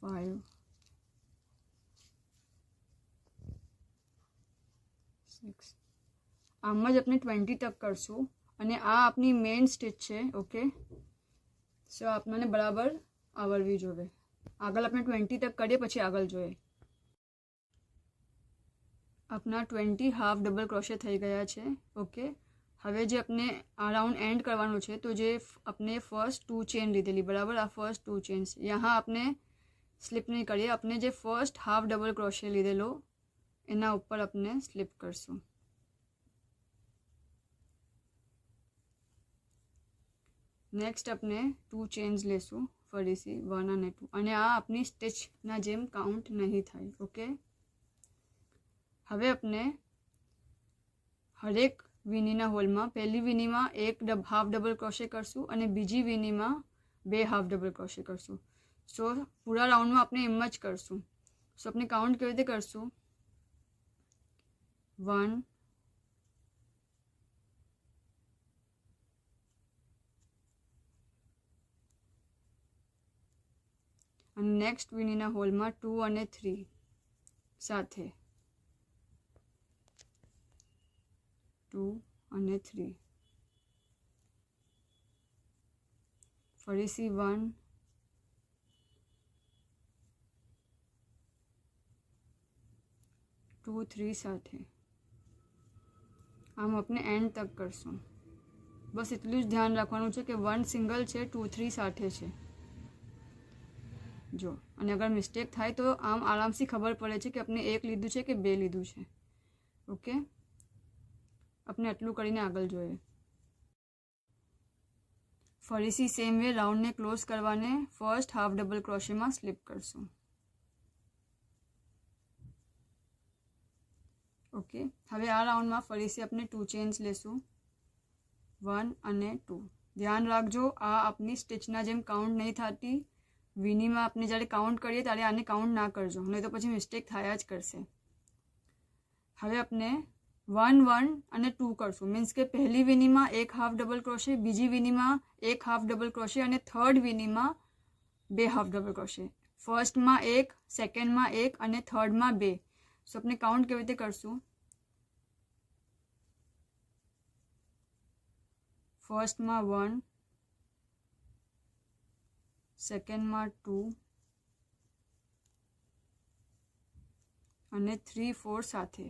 5 6 આમ જ આપણે 20 તક કરશું અને આ આપની મેઇન સ્ટિચ છે. ઓકે, સો આપણને બરાબર આવડવી જોઈએ. આગળ આપણે 20 તક કરીએ પછી આગળ જોઈએ. આપણા 20 હાફ ડબલ ક્રોશે થઈ ગયા છે. ઓકે, હવે જે આપણે આ રાઉન્ડ એન્ડ કરવાનું છે તો જે આપણે ફર્સ્ટ 2 ચેન લીધેલી બરાબર, આ ફર્સ્ટ 2 ચેન્સ यहाँ આપણે સ્લીપ નહીં કરીએ. આપણે જે ફર્સ્ટ હાફ ડબલ ક્રોશે લીધેલો એના ઉપર આપણે સ્લીપ કરશું. નેક્સ્ટ આપણે 2 ચેન્સ લેશું ફરીથી 1 અને 2 અને આ આપની સ્ટિચના જેમ કાઉન્ટ નહીં થાય. ઓકે, હવે આપણે હરેક વીનીના હોલમાં પહેલી વીનીમાં એક હાફ ડબલ ક્રોશે કરશું અને બીજી વીનીમાં 2 હાફ ડબલ ક્રોશે કરશું. સો પૂરા રાઉન્ડમાં આપણે એમ જ કરશું. સો આપણે કાઉન્ટ કેવી રીતે કરશું? 1 અને નેક્સ્ટ વીનીના હોલમાં 2 અને 3 સાથે 2 અને 3 ફરીથી 1 2 3 સાથે આમ આપણે એન્ડ તક કરશું. બસ એટલું જ ધ્યાન રાખવાનું છે કે 1 સિંગલ છે, 2 3 સાથે છે જો. અને અગર મિસ્ટેક થાય તો આમ આરામથી ખબર પડે છે કે આપણે 1 લીધું છે કે 2 લીધું છે. ઓકે, આપણે આટલું કરીને આગળ જોઈએ. ફરીથી સેમ વે રાઉન્ડને ક્લોઝ કરવાને ફર્સ્ટ હાફ ડબલ ક્રોશેમાં સ્લીપ કરશું. ઓકે, હવે આ રાઉન્ડમાં ફરીથી આપણે 2 ચેન્સ લેશું 1 અને 2. ધ્યાન રાખજો આ આપની સ્ટિચના જેમ કાઉન્ટ નહીં થતી. વીનીમાં આપણે જ્યારે કાઉન્ટ કરીએ ત્યારે આને કાઉન્ટ ના કરજો, નહીં તો પછી મિસ્ટેક થયા જ કરશે. હવે આપણે 1 1 અને 2 કરશું. મીન્સ કે પહેલી વીનીમાં એક હાફ ડબલ ક્રોશે, બીજી વીનીમાં એક હાફ ડબલ ક્રોશે અને થર્ડ વીનીમાં 2 હાફ ડબલ ક્રોશે. ફર્સ્ટમાં 1, સેકન્ડમાં 1 અને થર્ડમાં 2. સો આપણે કાઉન્ટ કેવી રીતે કરશું? ફર્સ્ટમાં 1, સેકન્ડમાં 2 અને 3 4 સાથે